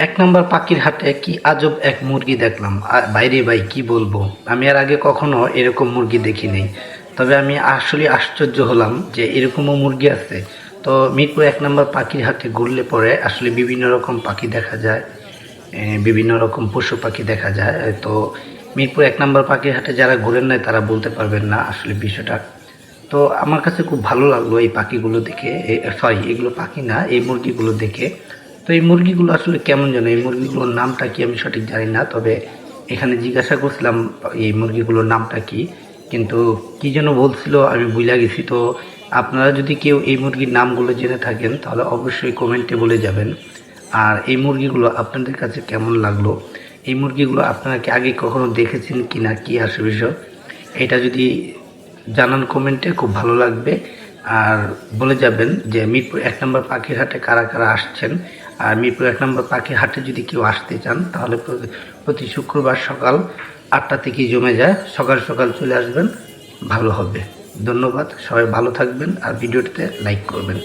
এক নাম্বার পাখির হাটে কি আজব এক মুরগি দেখলাম। বাইরে ভাই কি বলবো, আমি আর আগে কখনো এরকম মুরগি দেখি নাই। তবে আমি আসলে আশ্চর্য হলাম যে এরকমও মুরগি আছে। তো মিরপুর এক নাম্বার পাখির হাটে ঘুরলে পরে আসলে বিভিন্ন রকম পাখি দেখা যায়, বিভিন্ন রকম পশু পাখি দেখা যায়। তো মিরপুর এক নাম্বার পাখির হাটে যারা ঘুরেন নাই তারা বলতে পারবেন না আসলে বিষয়টা। তো আমার কাছে খুব ভালো লাগলো এই পাখিগুলো দেখে, সরি এগুলো পাখি না, এই মুরগিগুলো দেখে। তো এই মুরগিগুলো আসলে কেমন যেন, এই মুরগিগুলোর নামটা কি আমি সঠিক জানি না, তবে এখানে জিজ্ঞাসা করছিলাম এই মুরগিগুলোর নামটা কি, কিন্তু কি যেন বলছিল আমি ভুলে গেছি। তো আপনারা যদি কেউ এই মুরগির নামগুলো জেনে থাকেন তাহলে অবশ্যই কমেন্টে বলে যাবেন। আর এই মুরগিগুলো আপনাদের কাছে কেমন লাগলো, এই মুরগিগুলো আপনারা কি আগে কখনো দেখেছেন কি না, কি আসে বিষয়, এটা যদি জানান কমেন্টে খুব ভালো লাগবে। আর বলে যাবেন যে মিরপুর এক নম্বর পাখির হাটে কারা কারা আসছেন। আর মিরপুর এক নম্বর পাখির হাটে যদি কেউ আসতে চান তাহলে প্রতি শুক্রবার সকাল 8টা থেকেই জমে যায়, সকাল সকাল চলে আসবেন, ভালো হবে। ধন্যবাদ, সবাই ভালো থাকবেন আর ভিডিওটিতে লাইক করবেন।